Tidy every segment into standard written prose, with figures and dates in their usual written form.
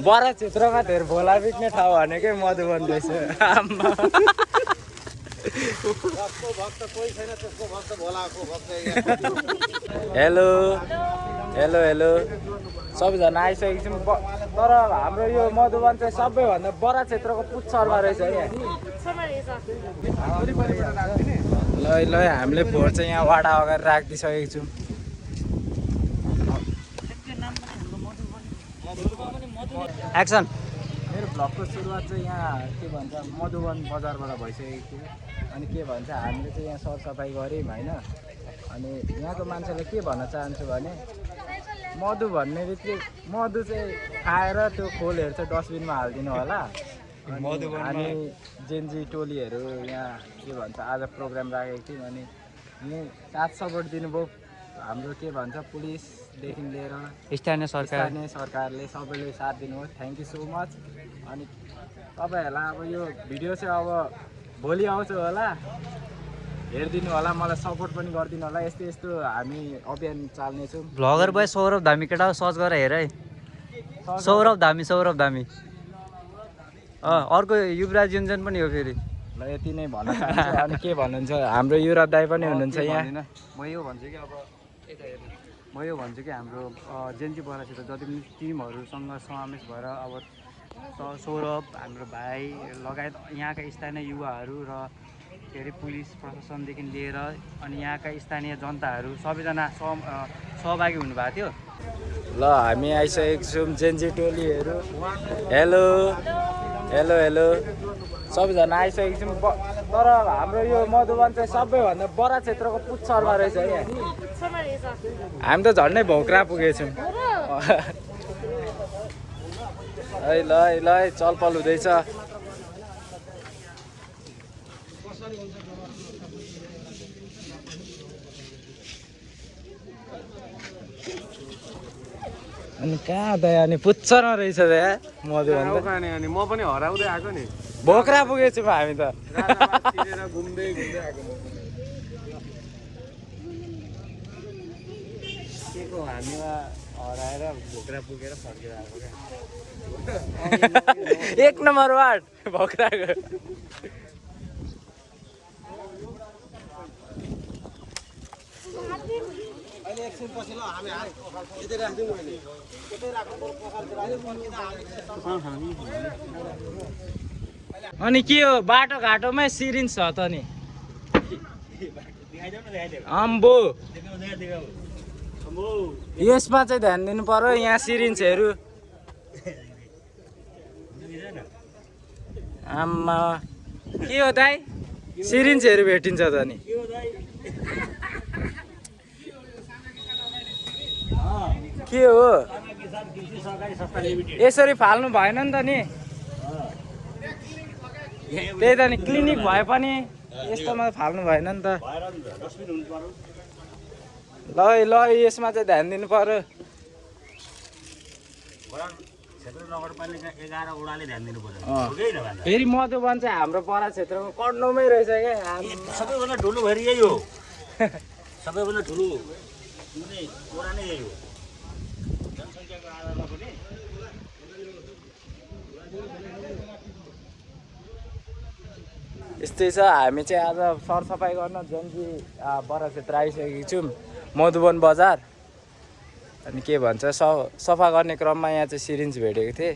बरा क्षेत्रमा धेरै भोला बिक्ने ठाउँ भनेकै मधुवन रहेछ। हेलो हेलो हेलो सबैजना आइसकेको छौँ तर हाम्रो यो मधुवन चाहिँ सबैभन्दा बरा क्षेत्रको पुच्छरमा रहेछ क्या। ल ल हामीले फोहोर चाहिँ यहाँ वाडा अगाडि राखिदिइसकेको छौँ। एक्सन। मेरो भ्लगको सुरुवात चाहिँ यहाँ के भन्छ मधुवन बजारबाट भइसकेको थियो। अनि के भन्छ हामीले चाहिँ यहाँ सरसफाइ गऱ्यौँ होइन। अनि यहाँको मान्छेलाई के भन्न चाहन्छु भने मधु भन्ने बित्तिकै मधु चाहिँ खाएर त्यो खोलहरू चाहिँ डस्टबिनमा हालिदिनु होला। हामी जेन्जी टोलीहरू यहाँ के भन्छ आज प्रोग्राम राखेको थियौँ। अनि यहीँ साथ सपोर्ट दिनुभयो हाम्रो के भन्छ पुलिसदेखि लिएर स्थानीय सरकारले सबैले साथ दिनुभयो। Thank you so much. अनि तपाईँहरूलाई अब यो भिडियो चाहिँ अब भोलि आउँछ होला हेरिदिनु होला, मलाई सपोर्ट पनि गरिदिनु होला। यस्तो यस्तो हामी अभियान चाल्नेछौँ। भ्लगर बोय सौरभ धामी केटा सर्च गरेर हेर है। सौरभ धामी अर्को युवराज युञ्जन पनि हो फेरि। ल यति नै भन्न चाहन्छु। अनि के भन्नुहुन्छ हाम्रो युवराज दाई पनि हुनुहुन्छ यहाँ। म यो भन्छु कि हाम्रो जेन्जी बरासित जति पनि टिमहरूसँग समावेश भएर अब सौरभ हाम्रो भाइ लगायत यहाँका स्थानीय युवाहरू र के अरे पुलिस प्रशासनदेखि लिएर अनि यहाँका स्थानीय जनताहरू सबैजना सहभागी हुनुभएको थियो। ल हामी आइसकेको छौँ जेन्जी टोलीहरू। हेलो हेलो हेलो सबैजना आइसकेको छौँ तर हाम्रो यो मधुवन चाहिँ सबैभन्दा बरा क्षेत्रको पुच्छरमा रहेछ क्या। हामी त झन्डै भोक्रा पुगेछौँ। ल ल चलपल हुँदैछ। अनि कहाँ त अनि पुच्छरमा रहेछ त मधुवन त। अनि म पनि हराउँदै आएको नि भोक्रा पुगेछौँ हामी त। घुम्दै आएको के को हामीमा हराएर भोक्रा पुगेर फर्केर आएको क्या। 1 नम्बर वार्ड भोक्राको। अनि के हो बाटो घाटोमै सिरिन्ज छ त नि अम्बो यसमा चाहिँ ध्यान दिनु पर्यो। यहाँ सिरिन्जहरू आम्मा के हो दाइ सिरिन्जहरू भेटिन्छ त नि। के हो यसरी फाल्नु भएन नि त नि। त्यही त नि क्लिनिक भए पनि यस्तोमा फाल्नु भएन नि त। ल ल यसमा चाहिँ ध्यान दिनु पर्यो। फेरि मधुवन चाहिँ हाम्रो बरा क्षेत्रको कर्णमै रहेछ क्या। सबैभन्दा ठुलो भएर यही हो। सबैभन्दा ठुलो वडा नै यही हो जनसङ्ख्याको आधारमा पनि। यस्तै छ। हामी चाहिँ आज सरसफाइ गर्न जेन्जी बरा क्षेत्र आइसकेको छौँ मधुवन बजार। अनि के भन्छ सफा गर्ने क्रममा यहाँ चाहिँ सिरिन्ज भेटेको थिएँ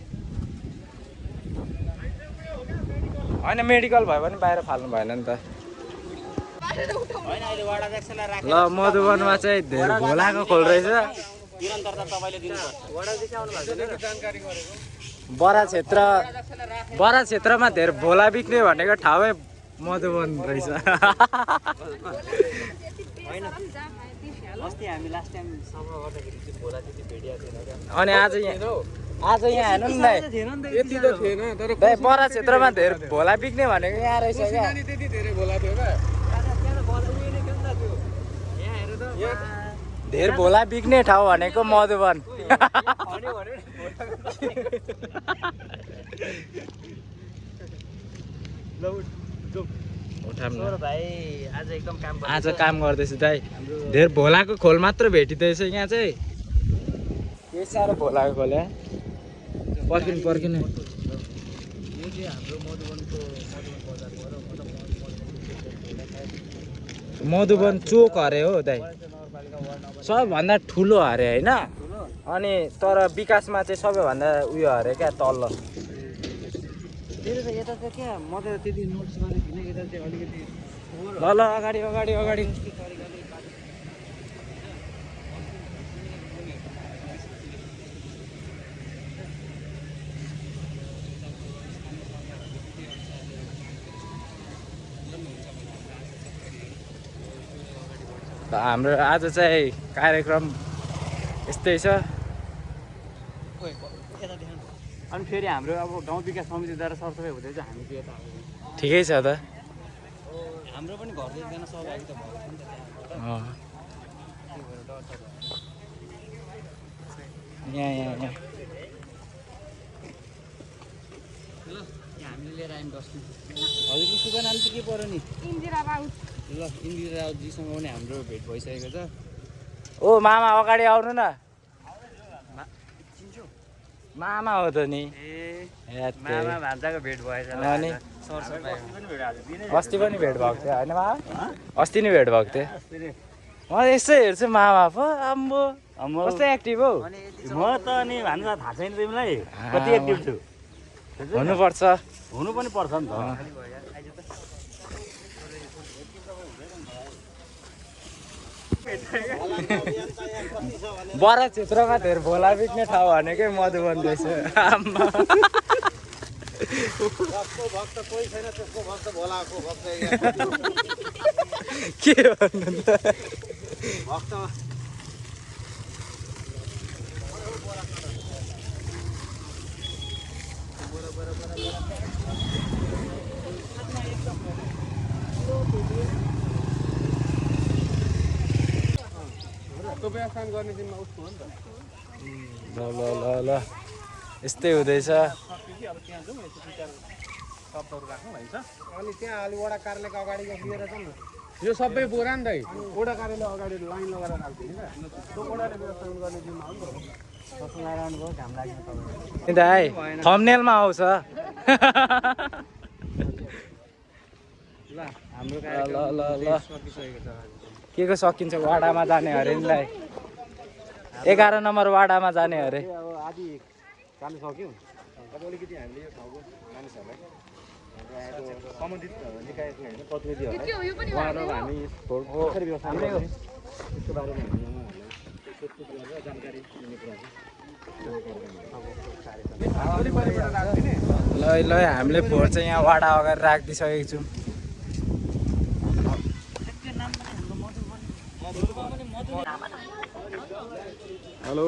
होइन। मेडिकल भयो भने बाहिर फाल्नु भएन नि त। ल मधुवनमा चाहिँ धेरै भोलाको खोल रहेछ। बरा क्षेत्रमा धेरै भोला बिक्ने भनेको ठाउँै मधुवन रहेछ। अनि आज यहाँ हेर्नु नि दाइ यति त थिएन तर दाइ बरा क्षेत्रमा धेरै भोला बिक्ने भनेको यहाँ रहेछ क्या। त्यति धेरै भोला थियो क्या। धेर भोला बिक्ने ठाउँ भनेको मधुवन। आज काम गर्दैछु दाइ। धेर भोलाको खोल मात्र भेटिँदैछ यहाँ चाहिँ। के साह्रो भोलाको खोले पर्खिनु यो चाहिँ हाम्रो मधुबनको मधुबन बजारबाट मधुबन चोक अरे हो दाइ नगरपालिका वार्ड नम्बर सबभन्दा ठुलो अरे होइन अनि तर विकासमा चाहिँ सबैभन्दा उयो अरे क्या तल्लो मेरो त यता चाहिँ क्या म त त्यति नोटिस गरेको थिइनँ यता चाहिँ अलिकति ल ल अगाडि अगाडि अगाडि हाम्रो आज चाहिँ कार्यक्रम यस्तै छ अनि फेरि हाम्रो अब गाउँ विकास समितिद्वारा सरसफाइ हुँदै चाहिँ हामी चाहिँ यता ठिकै छ त हाम्रो पनि घर एकजना सहभागी त भएको छ नि त यहाँ यहाँ हामीले लिएर आयौँ डस्टबिन हजुरको शुभ नाम चाहिँ के पऱ्यो नि इन्दिरा राउत ल इन्दिरा राउतजीसँग पनि हाम्रो भेट भइसकेको छ ओ मामा अगाडि आउनु न मामा हो त नि मामा भान्जाको भेट भएछ अनि सरसफाइ अस्ति पनि भेट भएको थियो होइन मामा अस्ति नै भेट भएको थियो म यसो हेर्छु मामा पो आम्बो कस्तो एक्टिभ हौ म त अनि भन्नु थाहा छैन तिमीलाई कति एक्टिभ छु हुनुपर्छ हुनु पनि पर्छ नि त बरा क्षेत्रमा धेरै भोला बिक्ने ठाउँ भनेकै मधुबन रहेछ आम्मा के भन्नु त ल ल ल ल यस्तै हुँदैछ अनि त्यहाँ अलि वडा कार्यालयको अगाडि लिएर जाउँ न यो सबै बोरा नि दाइ वडा कार्यालय अगाडि लाइन लगाएर राख्दिनु क्या त्यो वडाले व्यवस्थापन गर्ने जिम्मा हो नि त दाइ थम्बनेलमा आउँछ ल हाम्रो ल ल ल सकिसकेको छ के को सकिन्छ वाडामा जाने अरे नि दाइ 11 नम्बर वाडामा जाने अरे अब आदि जानु सक्यौँ अब अलिकति हामीले यो ठाउँको मानिसहरूलाई हाम्रो सम्बन्धित निकायको होइन प्रतिनिधिहरूलाई के हो यो पनि उहाँहरू हामी पोखरी व्यवस्थापन गर्ने त्यसको बारेमा हामी उहाँहरूलाई सोधपुछ गरेर जानकारी दिने कुरा ल ल हामीले फोहोर चाहिँ यहाँ वाडा अगाडि राखिदिइसकेको छौँ हेलो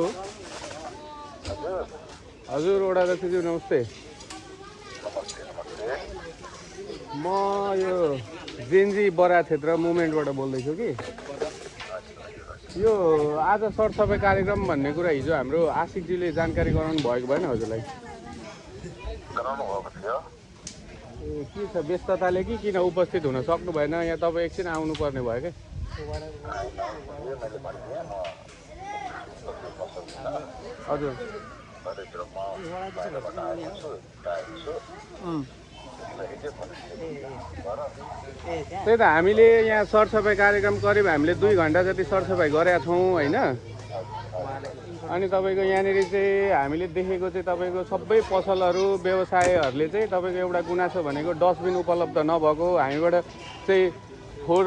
हजुर वडा अध्यक्षज्यू नमस्ते म यो जेएनजी बरा क्षेत्र मुभमेन्टबाट बोल्दैछु कि यो आज सरसफाइ कार्यक्रम भन्ने कुरा हिजो हाम्रो आशिकजीले जानकारी गराउनु भएको भएन हजुरलाई के छ व्यस्तताले कि किन उपस्थित हुन सक्नु भएन यहाँ तपाईँ एकछिन आउनुपर्ने भयो क्या हजुर त्यही त हामीले यहाँ सरसफाइ कार्यक्रम करिब हामीले 2 घन्टा जति सरसफाइ गरेका छौँ होइन अनि तपाईँको यहाँनिर चाहिँ हामीले देखेको चाहिँ तपाईँको सबै पसलहरू व्यवसायहरूले चाहिँ तपाईँको एउटा गुनासो भनेको डस्टबिन उपलब्ध नभएको हामीबाट चाहिँ फोहोर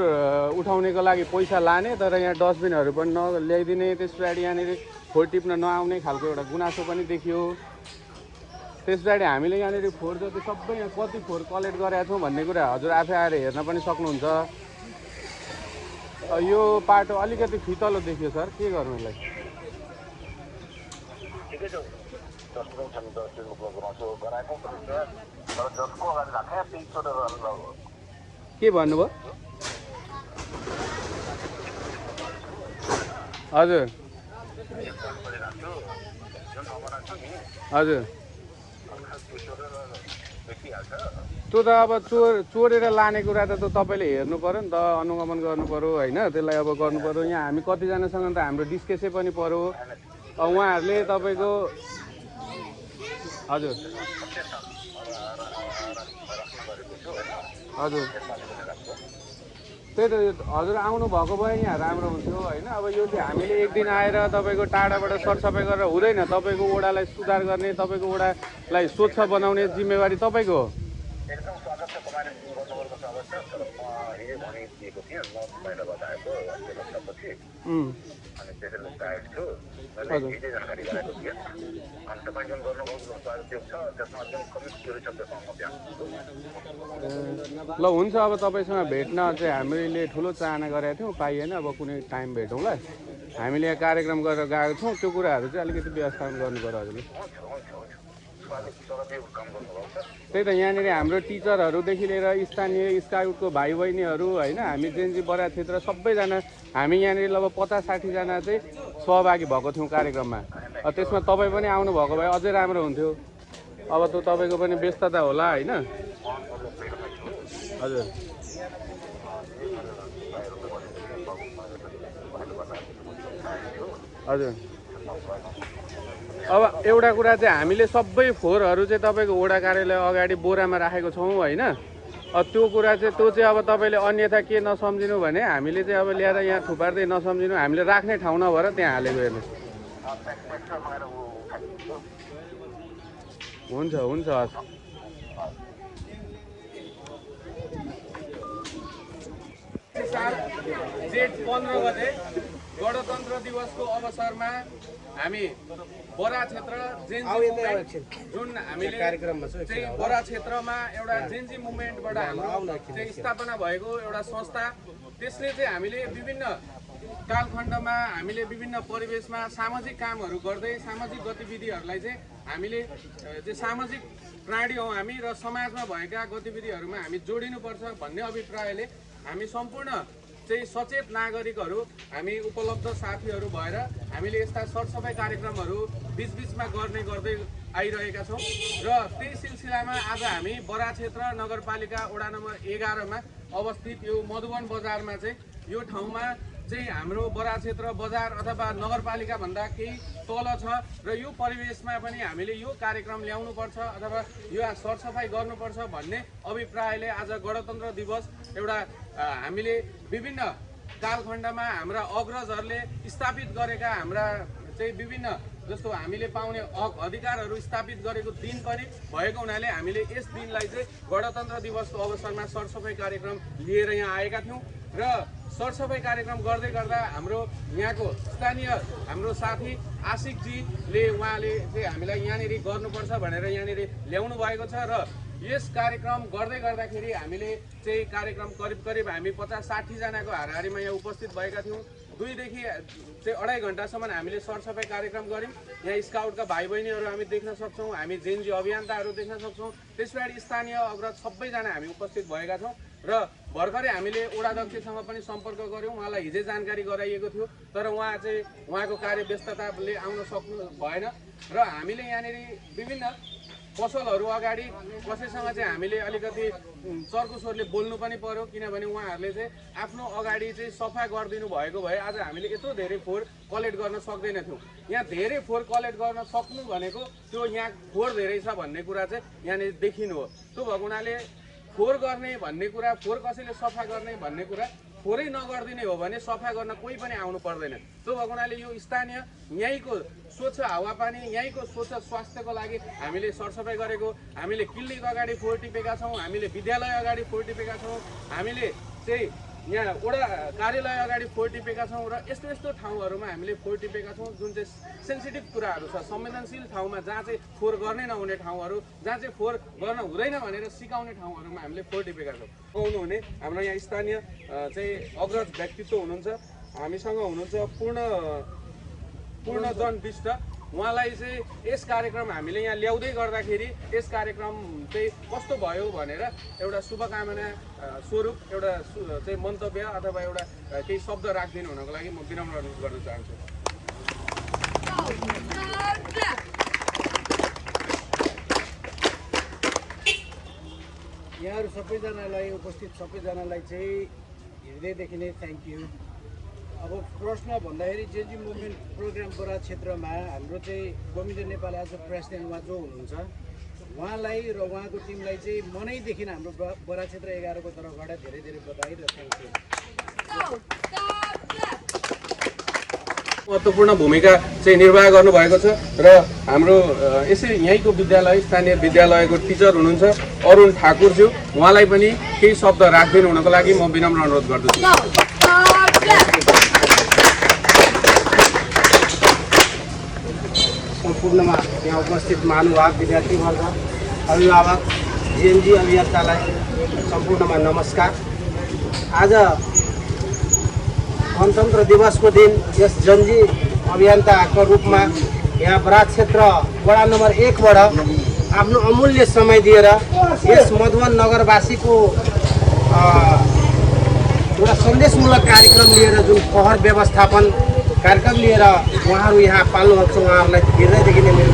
उठाउनेको लागि पैसा लाने तर यहाँ डस्टबिनहरू पनि ल्याइदिने त्यस पछाडि यहाँनिर फोहोर टिप्न नआउने खालको एउटा गुनासो पनि देखियो त्यस पछाडि हामीले यहाँनिर फोहोर जति सबै यहाँ कति फोहोर कलेक्ट गरेका छौँ भन्ने कुरा हजुर आफै आएर हेर्न पनि सक्नुहुन्छ यो बाटो अलिकति फितलो देखियो सर के गर्नु यसलाई के भन्नुभयो हजुर हजुर त्यो त अब चोरेर लाने कुरा त तपाईँले हेर्नु पऱ्यो नि त अनुगमन गर्नु पऱ्यो होइन त्यसलाई अब गर्नु पऱ्यो यहाँ हामी कतिजनासँग त हाम्रो डिस्कसै पनि पऱ्यो उहाँहरूले तपाईँको हजुर हजुर त्यही त हजुर आउनु भएको भए यहाँ राम्रो हुन्थ्यो होइन। अब यो चाहिँ हामीले एक दिन आएर तपाईँको टाढाबाट सरसफाइ गरेर हुँदैन। तपाईँको वडालाई सुधार गर्ने, तपाईँको वडालाई स्वच्छ बनाउने जिम्मेवारी तपाईँको हो। एकदम स्वागत छ तपाईँले गर्नुभएको छ अवश्य। तर म हिजो भनिदिएको थिएँ म बाहिरबाट आएको अस्ति हप्तापछि अनि त्यसैले टायर्ड छु। मैले हिजै जानकारी गराएको थिएँ अनि तपाईँ जुन गर्नुभएको त्यो छ त्यसमा जुन कमी कुरो छ त्यसमा म ध्यान दिन्छु। ल हुन्छ, अब तपाईँसँग भेट्न चाहिँ हामीले ठुलो चाहना गरेका थियौँ, पाइएन। अब कुनै टाइम भेटौँला। हामीले यहाँ कार्यक्रम गरेर गएको छौँ, त्यो कुराहरू चाहिँ अलिकति व्यवस्थापन गर्नु पर्यो हजुरले। त्यही त यहाँनिर हाम्रो टिचरहरूदेखि लिएर स्थानीय स्काउटको भाइ बहिनीहरू होइन, हामी जेएनजी बराक क्षेत्र सबैजना हामी यहाँनिर लगभग 50-60 जना चाहिँ सहभागी भएको थियौँ कार्यक्रममा। त्यसमा तपाईँ पनि आउनुभएको भए अझै राम्रो हुन्थ्यो। अब त तपाईँको पनि व्यस्तता होला होइन। हजुर हजुर अब एउटा कुरा चाहिँ हामीले सबै फोहोरहरू चाहिँ तपाईँको वडा कार्यालय अगाडि बोरामा राखेको छौँ होइन। त्यो कुरा चाहिँ त्यो चाहिँ अब तपाईँले अन्यथा के नसम्झिनु भने हामीले चाहिँ अब ल्याएर यहाँ थुपार्दै नसम्झिनु, हामीले राख्ने ठाउँ नभएर त्यहाँ हालेको हेर्नु। हुन्छ हुन्छ हस्। जेठ 15 गते गणतन्त्र दिवसको अवसरमा हामी बराक क्षेत्र जुन हामीले चाहिँ बराक क्षेत्रमा एउटा जेएनजी मुभमेन्टबाट हाम्रो चाहिँ स्थापना भएको एउटा संस्था, त्यसले चाहिँ हामीले विभिन्न कालखण्डमा हामीले विभिन्न परिवेशमा सामाजिक कामहरू गर्दै सामाजिक गतिविधिहरूलाई चाहिँ हामीले चाहिँ सामाजिक प्राणी हौँ हामी र समाजमा भएका गतिविधिहरूमा हामी जोडिनुपर्छ भन्ने अभिप्रायले हामी सम्पूर्ण चाहिँ सचेत नागरिकहरू हामी उपलब्ध साथीहरू भएर हामीले यस्ता सरसफाइ कार्यक्रमहरू बिचबिचमा गर्दै आइरहेका छौँ। र त्यही सिलसिलामा आज हामी बराक क्षेत्र नगरपालिका वडा नम्बर 11 मा अवस्थित यो मधुवन बजारमा चाहिँ यो ठाउँमा चाहिँ हाम्रो बराक क्षेत्र बजार अथवा नगरपालिका भन्दा केही तल छ र यो परिवेशमा पनि हामीले यो कार्यक्रम ल्याउनुपर्छ अथवा यो सरसफाइ गर्नुपर्छ भन्ने अभिप्रायले आज गणतन्त्र दिवस एउटा हामीले विभिन्न कालखण्डमा हाम्रा अग्रजहरूले स्थापित गरेका हाम्रा चाहिँ विभिन्न जस्तो हामीले पाउने हक अधिकारहरू स्थापित गरेको दिन पनि भएको हुनाले हामीले यस दिनलाई चाहिँ गणतन्त्र दिवसको अवसरमा सरसफाइ कार्यक्रम लिएर यहाँ आएका थियौँ। र सरसफाइ कार्यक्रम गर्दै गर्दा हाम्रो यहाँको स्थानीय हाम्रो साथी आशिकजीले उहाँले चाहिँ हामीलाई यहाँनिर गर्नुपर्छ भनेर यहाँनिर ल्याउनु भएको छ र यस कार्यक्रम गर्दै गर्दाखेरि हामीले चाहिँ कार्यक्रम करिब हामी 50-60 जनाको हाराहारीमा यहाँ उपस्थित भएका थियौँ। 2 देखि चाहिँ 2.5 घन्टासम्म हामीले सरसफाइ कार्यक्रम गऱ्यौँ। यहाँ स्काउटका भाइ बहिनीहरू हामी देख्न सक्छौँ, हामी जेएनजी अभियन्ताहरू देख्न सक्छौँ, त्यस पछाडि स्थानीय अग्रज सबैजना हामी उपस्थित भएका छौँ। र भर्खरै हामीले वडाध्यक्षसँग पनि सम्पर्क गऱ्यौँ, उहाँलाई हिजै जानकारी गराइएको थियो तर उहाँ चाहिँ उहाँको कार्य व्यस्तताले आउन सक्नु भएन। र हामीले यहाँनिर विभिन्न पसलहरू अगाडि कसैसँग चाहिँ हामीले अलिकति चर्को स्वरले बोल्नु पनि पर्यो, किनभने उहाँहरूले चाहिँ आफ्नो अगाडि चाहिँ सफा गरिदिनु भएको भए आज हामीले यत्रो धेरै फोहोर कलेक्ट गर्न सक्दैनथ्यौँ। यहाँ धेरै फोहोर कलेक्ट गर्न सक्नु भनेको त्यो यहाँ फोहोर धेरै छ भन्ने कुरा चाहिँ यहाँनिर देखिनु हो। त्यो भएको हुनाले फोहोर गर्ने भन्ने कुरा, फोहोर कसैले सफा गर्ने भन्ने कुरा फोहोरै नगरिदिने हो भने सफा गर्न कोही पनि आउनु पर्दैन। त्यो भएको हुनाले यो स्थानीय यहीँको स्वच्छ हावापानी, यहीँको स्वच्छ स्वास्थ्यको लागि हामीले सरसफाइ गरेको, हामीले क्लिनिक अगाडि फोहोर टिपेका छौँ, हामीले विद्यालय अगाडि फोहोर टिपेका छौँ, हामीले चाहिँ यहाँ वडा कार्यालय अगाडि फोहोर टिपेका छौँ र यस्तो ठाउँहरूमा हामीले फोहोर टिपेका छौँ जुन चाहिँ सेन्सिटिभ कुराहरू छ, संवेदनशील ठाउँमा जहाँ चाहिँ फोहोर गर्ने नहुने ठाउँहरू, जहाँ चाहिँ फोहोर गर्न हुँदैन भनेर सिकाउने ठाउँहरूमा हामीले फोहोर टिपेका छौँ। आउनुहुने हाम्रो यहाँ स्थानीय चाहिँ अग्रज व्यक्तित्व हुनुहुन्छ, हामीसँग हुनुहुन्छ पूर्णजन विष्ट। उहाँलाई चाहिँ यस कार्यक्रम हामीले यहाँ ल्याउँदै गर्दाखेरि यस कार्यक्रम चाहिँ कस्तो भयो भनेर एउटा शुभकामना स्वरूप एउटा चाहिँ मन्तव्य अथवा एउटा केही शब्द राखिदिनु हुनको लागि म विनम्र अनुरोध गर्न चाहन्छु। यहाँहरू सबैजनालाई उपस्थित सबैजनालाई चाहिँ हृदयदेखि नै थ्याङ्क यू। अब प्रश्न भन्दाखेरि जेजी मुभमेन्ट प्रोग्राम बराक क्षेत्रमा हाम्रो चाहिँ Govind Nepal as a president उहाँ जो हुनुहुन्छ उहाँलाई र उहाँको टिमलाई चाहिँ मनैदेखि हाम्रो बराक क्षेत्र 11 को तर्फबाट धेरै धेरै बधाई र थ्याङ्क यू। महत्त्वपूर्ण भूमिका चाहिँ निर्वाह गर्नुभएको छ र हाम्रो यसै यहीँको विद्यालय स्थानीय विद्यालयको टिचर हुनुहुन्छ अरुण ठाकुरज्यू, उहाँलाई पनि केही शब्द राखिदिनु हुनको लागि म विनम्र अनुरोध गर्दछु। सम्पूर्णमा यहाँ उपस्थित महानुभाव विद्यार्थीवर्ग अभिभावक जिएनजी अभियन्तालाई सम्पूर्णमा नमस्कार। आज गणतन्त्र दिवसको दिन यस जनजी अभियन्ताको रूपमा यहाँ बराक क्षेत्र वडा नम्बर 1 बाट आफ्नो अमूल्य समय दिएर यस मधुवन नगरवासीको एउटा सन्देशमूलक कार्यक्रम लिएर जुन फोहोर व्यवस्थापन कार्यक्रम लिएर उहाँहरू यहाँ पाल्नुहुन्छ, उहाँहरूलाई हृदयदेखि नै मेरो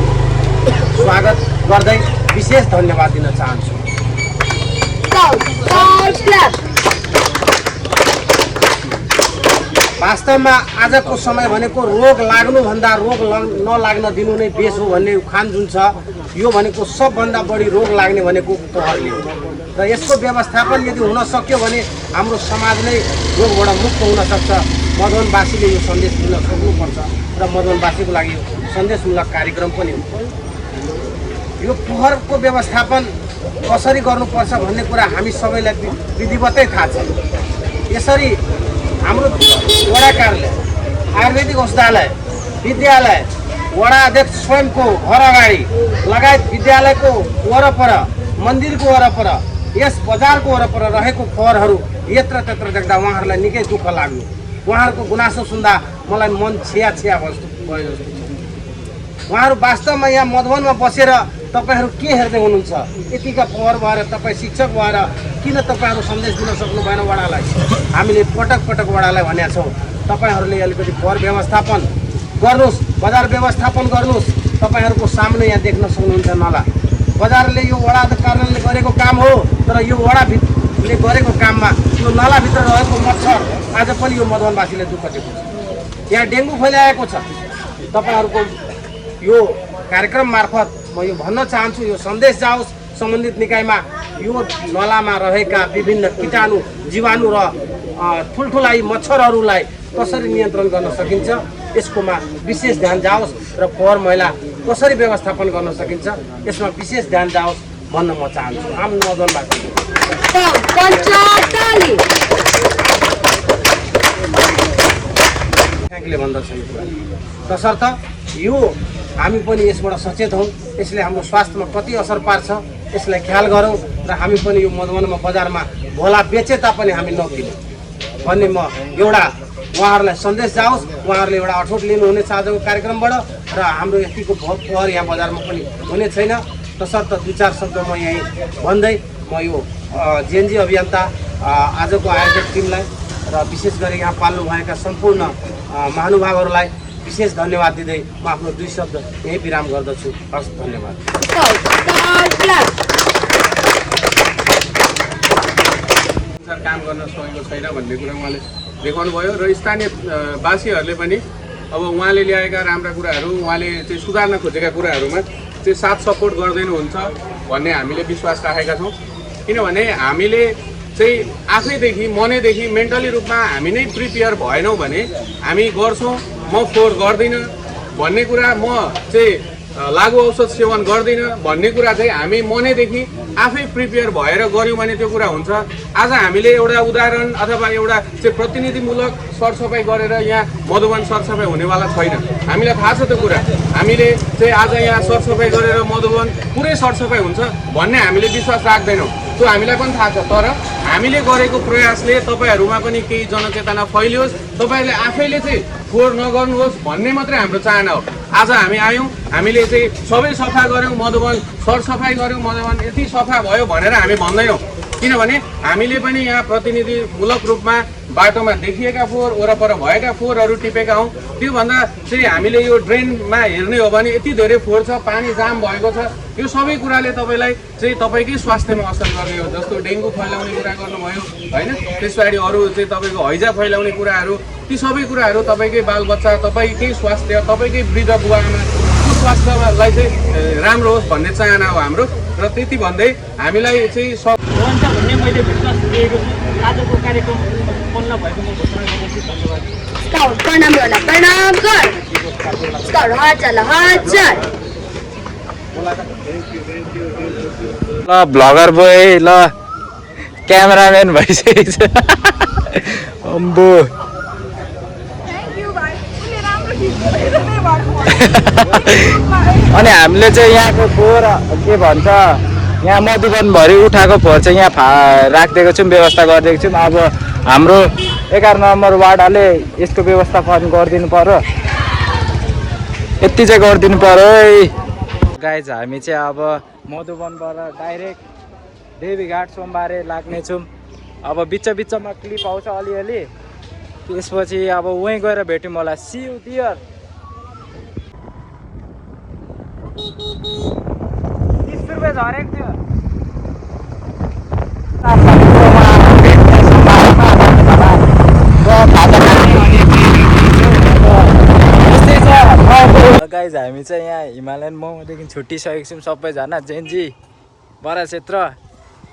स्वागत गर्दै विशेष धन्यवाद दिन चाहन्छु। वास्तवमा आजको समय भनेको रोग लाग्नुभन्दा रोग नलाग्न दिनु नै बेस हो भन्ने उखान जुन छ, यो भनेको सबभन्दा बढी रोग लाग्ने भनेको फोहोरले हो र यसको व्यवस्थापन यदि हुन सक्यो भने हाम्रो समाज नै रोगबाट मुक्त हुन सक्छ। मधुवनवासीले यो सन्देश दिन सक्नुपर्छ र मधुवनवासीको लागि यो सन्देशमूलक कार्यक्रम पनि हो। यो फोहोरको व्यवस्थापन कसरी गर्नुपर्छ भन्ने कुरा हामी सबैलाई विधिवतै थाहा छ। यसरी हाम्रो वडा कार्यालय, आयुर्वेदिक औषधालय, विद्यालय, वडा अध्यक्ष स्वयंको घर अगाडि लगायत विद्यालयको वरपर, मन्दिरको वरपर, यस बजारको वरपर रहेको फोहोरहरू यत्र तत्र देख्दा उहाँहरूलाई निकै दुःख लाग्यो। उहाँहरूको गुनासो सुन्दा मलाई मन छिया भयो जस्तो छ। उहाँहरू वास्तवमा यहाँ मधुवनमा बसेर तपाईहरू के हेर्दै हुनुहुन्छ? यतिका फोहोर भएर तपाईँ शिक्षक भएर किन तपाईँहरू सन्देश दिन सक्नु भएन वडालाई? हामीले पटक पटक वडालाई भनेका छौँ, तपाईँहरूले अलिकति फोहोर व्यवस्थापन गर्नुहोस्, बजार व्यवस्थापन गर्नुहोस्। तपाईँहरूको सामने यहाँ देख्न सक्नुहुन्छ नाला। बजारले यो वडा कार्यालयले गरेको काम हो, तर यो वडाले गरेको काममा यो नालाभित्र रहेको मच्छर आज पनि यो मधुवनवासीले दुःख दिएको छ। यहाँ डेङ्गु फैलाएको छ। तपाईँहरूको यो कार्यक्रम मार्फत म यो भन्न चाहन्छु, यो सन्देश जाओस् सम्बन्धित निकायमा, यो नलामा रहेका विभिन्न कीटाणु, जीवाणु र ठुल्ठुला मच्छरहरूलाई कसरी नियन्त्रण गर्न सकिन्छ यसकोमा विशेष ध्यान जाओस् र फोहोर मैला कसरी व्यवस्थापन गर्न सकिन्छ यसमा विशेष ध्यान जाओस् भन्न म चाहन्छु। आम मधुवनवासी फ्याङ्कले भन्दछन् तसर्थ यो हामी पनि यसबाट सचेत हौँ। यसले हाम्रो स्वास्थ्यमा कति असर पार्छ यसलाई ख्याल गरौँ र हामी पनि यो मधुवनमा बजारमा भोला बेचे तापनि हामी नकिनौँ भन्ने म एउटा उहाँहरूलाई सन्देश जाओस्। उहाँहरूले एउटा अठोट लिनुहुनेछ आजको कार्यक्रमबाट र हाम्रो यतिको फोहोर यहाँ बजारमा पनि हुने छैन। तसर्थ 2-4 शब्द म यहीँ भन्दै म यो जिएनजी अभियन्ता आजको आयोजक टिमलाई र विशेष गरी यहाँ पाल्नुभएका सम्पूर्ण महानुभावहरूलाई विशेष धन्यवाद दिँदै म आफ्नो 2 शब्द यही विराम गर्दछु। हस्, धन्यवाद। काम गर्न सकेको छैन भन्ने कुरा उहाँले देखाउनु भयो र स्थानीय वासीहरूले पनि अब उहाँले ल्याएका राम्रा कुराहरू, उहाँले चाहिँ सुधार्न खोजेका कुराहरूमा चाहिँ साथ सपोर्ट गरिदिनुहुन्छ भन्ने हामीले विश्वास राखेका छौँ। किनभने हामीले चाहिँ आफैदेखि मनैदेखि मेन्टली रूपमा हामी नै प्रिपेयर भएनौँ भने हामी गर्छौँ म फोहोर गर्दिनँ भन्ने कुरा, म चाहिँ लागु औषध सेवन गर्दिनँ भन्ने कुरा चाहिँ हामी मनैदेखि आफै प्रिपेयर भएर गऱ्यौँ भने त्यो कुरा हुन्छ। आज हामीले एउटा उदाहरण अथवा एउटा चाहिँ प्रतिनिधिमूलक सरसफाइ गरेर यहाँ मधुवन सरसफाइ हुनेवाला छैन। हामीलाई थाहा छ त्यो कुरा। हामीले चाहिँ आज यहाँ सरसफाइ गरेर मधुवन पुरै सरसफाइ हुन्छ भन्ने हामीले विश्वास राख्दैनौँ। त्यो हामीलाई पनि थाहा छ। तर हामीले गरेको प्रयासले तपाईँहरूमा पनि केही जनचेतना फैलियोस्, तपाईँहरूले आफैले चाहिँ फोहोर नगर्नुहोस् भन्ने मात्रै हाम्रो चाहना हो। आज हामी आयौँ, हामीले चाहिँ सबै सफा गऱ्यौँ, मधुवन सरसफाइ गऱ्यौँ, मधुवन यति सफा भयो भनेर हामी भन्दैनौँ। किनभने हामीले पनि यहाँ प्रतिनिधिमूलक रूपमा बाटोमा देखिएका फोहोर वरपर भएका फोहोरहरू टिपेका हौँ। त्योभन्दा चाहिँ हामीले यो ड्रेनमा हेर्ने हो भने यति धेरै फोहोर छ, पानी जाम भएको छ। यो सबै कुराले तपाईँलाई चाहिँ तपाईँकै स्वास्थ्यमा असर गर्ने हो। जस्तो डेङ्गु फैलाउने कुरा गर्नुभयो होइन, त्यस पछाडि अरू चाहिँ तपाईँको हैजा फैलाउने कुराहरू, ती सबै कुराहरू तपाईँकै बालबच्चा, तपाईँकै स्वास्थ्य, तपाईँकै वृद्ध बुवा आमाको स्वास्थ्यलाई चाहिँ राम्रो होस् भन्ने चाहना हो हाम्रो। र त्यति भन्दै हामीलाई चाहिँ हुन्छ भन्ने मैले विश्वास लिएको छु। आजको कार्यक्रम सम्पन्न भएको म घोषणा गर्दछु। धन्यवाद। स्काउट प्रणाम होला, प्रणाम गर। स्काउट हजुर हजुर। ल भ्लगर बोय, ल क्यामेराम्यान भइसकेको छ। अम्बो अनि हामीले चाहिँ यहाँको फोहोर के भन्छ, यहाँ मधुवनभरि उठाएको फोहोर चाहिँ यहाँ राखिदिएको छौँ, व्यवस्था गरिदिएको छौँ। अब हाम्रो 11 नम्बर वार्डले यसको व्यवस्थापन गरिदिनु पर्यो, यति चाहिँ गरिदिनु पर्यो है गाइज। हामी चाहिँ अब मधुवनबाट डाइरेक्ट देवीघाट सोमबारे लाग्नेछौँ। अब बिचमा क्लिप आउँछ अलिअलि, त्यसपछि अब वहीँ गएर भेट्यौँ मलाई। C you there. 30 रुपियाँ झरेको थियो। गाइज हामी चाहिँ यहाँ हिमालयन मोमोदेखि छुट्टिसकेको छौँ सबैजना, जेन्जी बरा क्षेत्र।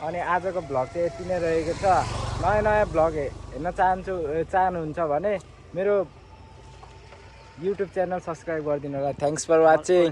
अनि आजको भ्लग चाहिँ यति नै रहेको छ। नयाँ भ्लग हेर्न चाहनुहुन्छ भने मेरो युट्युब च्यानल सब्सक्राइब गरिदिनु होला। Thanks for watching.